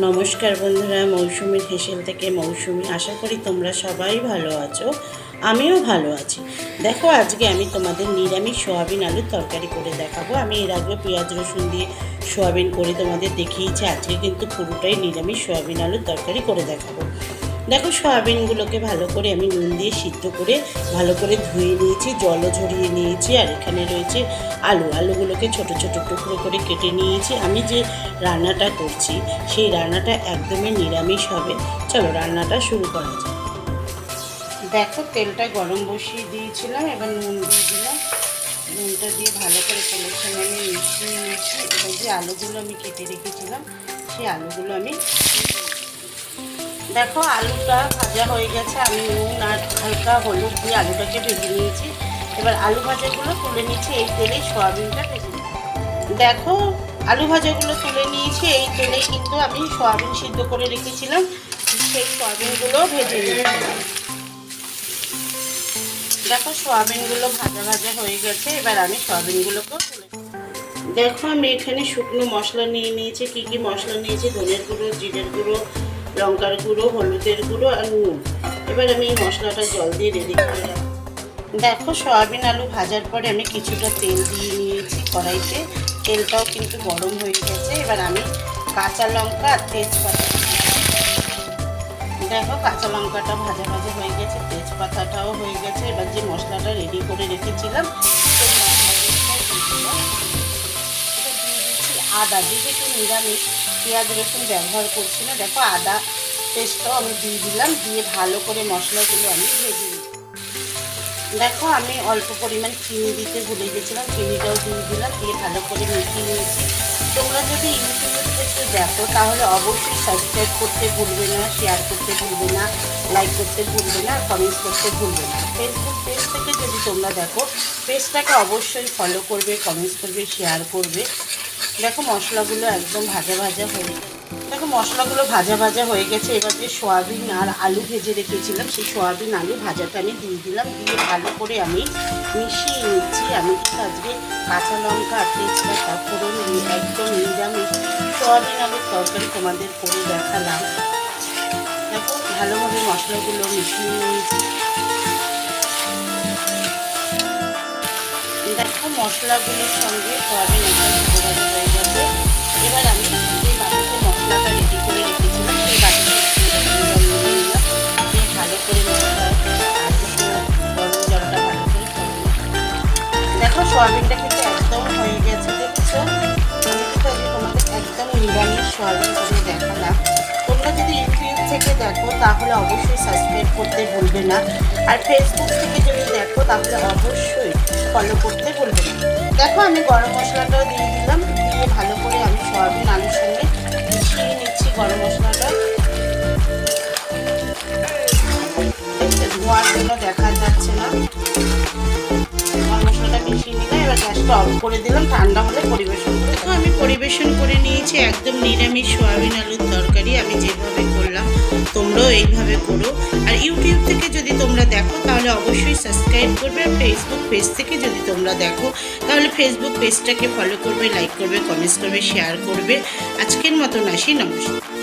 নমস্কার বন্ধুরা, মৌসুমীর হেসেল থেকে মৌসুমী। আশা করি তোমরা সবাই ভালো আছো, আমিও ভালো আছি। দেখো, আজকে আমি তোমাদের নিরামিষ সোয়াবিন আলুর তরকারি করে দেখাবো। আমি এর আগে পেঁয়াজ রসুন দিয়ে সোয়াবিন করে তোমাদের দেখিয়েছি। আজকে কিন্তু পুরোটাই নিরামিষ সোয়াবিন আলুর তরকারি করে দেখাবো। দেখো, সয়াবিনগুলোকে ভালো করে আমি নুন দিয়ে সিদ্ধ করে ভালো করে ধুয়ে নিয়েছি, জলও ঝরিয়ে নিয়েছি। আর এখানে রয়েছে আলুগুলোকে ছোট ছোট টুকরো করে কেটে নিয়েছি। আমি যে রান্নাটা করছি সেই রান্নাটা একদমই নিরামিষ হবে। চলো রান্নাটা শুরু করা যাক। দেখো, তেলটা গরম বসিয়ে দিয়েছিলাম, এবার নুন দিয়ে দিলাম। নুনটা দিয়ে ভালো করে তেলের সঙ্গে আমি মিশিয়ে নিয়েছি। এবার যে আলুগুলো আমি কেটে রেখেছিলাম সেই আলুগুলো আমি দেখো, আলুটা ভাজা হয়ে গেছে। আমি নুন আর হালকা হলুদ দিয়ে আলুটাকে ভেজে নিয়েছি। এবার আলু ভাজাগুলো তুলে নিয়েছি, এই তেলেই সয়াবিনটা ভেজে নিয়েছি। দেখো, আলু ভাজাগুলো তুলে নিয়েছি, এই তেলেই কিন্তু আমি সয়াবিন সিদ্ধ করে রেখেছিলাম, সেই সয়াবিনগুলো ভেজে নিয়েছি। দেখো, সয়াবিনগুলো ভাজা ভাজা হয়ে গেছে। এবার আমি সয়াবিনগুলোকেও তুলে দেখো, আমি এখানে শুকনো মশলা নিয়ে নিয়েছি। কী কী মশলা নিয়েছি? ধনের গুঁড়ো, জিরের গুঁড়ো, লঙ্কার গুঁড়ো, হলুদের গুঁড়ো আর নুন। এবার আমি এই মশলাটা জল দিয়ে রেডি করে রাখবো। দেখো, সয়াবিন আলু ভাজার পরে আমি কিছুটা তেল দিয়ে নিয়েছি কড়াইতে। তেলটাও কিন্তু গরম হয়ে গেছে। এবার আমি কাঁচা লঙ্কা আর তেজপাতা, দেখো কাঁচা লঙ্কাটা ভাজা ভাজা হয়ে গেছে, তেজপাতাটাও হয়ে গেছে। এবার যে মশলাটা রেডি করে রেখেছিলাম সেই আদা, যেহেতু নিরামিষ পেঁয়াজ রসুন ব্যবহার করছি না, দেখো আদা পেস্টটাও আমি দিয়ে দিলাম। দিয়ে ভালো করে মশলাগুলো আমি ভেজে নিই। দেখো, আমি অল্প পরিমাণ চিনি দিতে ভুলে গেছিলাম, চিনিটাও দিয়ে দিলাম। দিয়ে ভালো করে মিশিয়ে নিয়েছি। তোমরা যদি ইউটিউবে থেকে দেখো তাহলে অবশ্যই সাবস্ক্রাইব করতে ভুলবে না, শেয়ার করতে ভুলবে না, লাইক করতে ভুলবে না, কমেন্টস করতে ভুলবে না। ফেসবুক পেজ থেকে যদি তোমরা দেখো, পেজটাকে অবশ্যই ফলো করবে, কমেন্টস করবে, শেয়ার করবে। দেখো, মশলাগুলো একদম ভাজা ভাজা হয়ে গেছে। দেখো, মশলাগুলো ভাজা ভাজা হয়ে গেছে। এবার যে সয়াবিন আর আলু ভেজে রেখেছিলাম সেই সয়াবিন আলু ভাজাটা আমি দিয়ে দিলাম। দিয়ে ভালো করে আমি মিশিয়ে নিচ্ছি। আমি কিন্তু আজকে কাঁচা লঙ্কা আর তেজপাতা ফোড়ন দিয়ে একদম নিরামিষ সয়াবিন আলুর তরকারি তোমাদের করে দেখালাম। দেখো, ভালোভাবে মশলাগুলো মিশিয়ে নিয়েছি। দেখো, মশলাগুলোর সঙ্গে সয়াবিন একটা ভাজা ভাজা হয়ে গেছে। এবার আমি যে বাটিতে মশলাটা রেডি করে রেখেছিলাম সেই বাটিতে নিলাম। দিয়ে ভালো করে মশলা গরম জলটা ভালো করে দেখো, সয়াবিনটা কিন্তু একদম হয়ে গেছে। দেখছো, আমি কিন্তু আজকে তোমাদের একদম নিরামিষ সয়াবিন করে দেখালাম। তোমরা যদি ইউটিউব থেকে দেখো তাহলে অবশ্যই সাবস্ক্রাইব করতে ভুলবে না। আর ফেসবুক থেকে যদি দেখো তাহলে অবশ্যই ফলো করতে ভুলবে না। দেখো, আমি গরম মশলাটাও দিয়ে দিলাম। দিয়ে ভালো করে আমি সয়াবিন আলুর সঙ্গে মিশিয়ে নিচ্ছি গরম মশলাটা। ধোঁয়ার জন্য দেখা যাচ্ছে না। গরম মশলাটা মিশিয়ে নিলাম। এবার গ্যাসটা অফ করে দিলাম, ঠান্ডা হলে পরিবেশন করে। তো আমি পরিবেশন করে নিয়েছি একদম নিরামিষ সোয়াবিন আলুর তরকারি। আমি যেভাবে করলাম তোমরাও এইভাবে করো। আর ইউটিউব থেকে যদি তোমরা দেখো তাহলে অবশ্যই সাবস্ক্রাইব করবে। আর ফেসবুক পেজ থেকে যদি তোমরা দেখো তাহলে ফেসবুক পেজটাকে ফলো করবে, লাইক করবে, কমেন্টস করবে, শেয়ার করবে। আজকের মতন আসি, নমস্কার।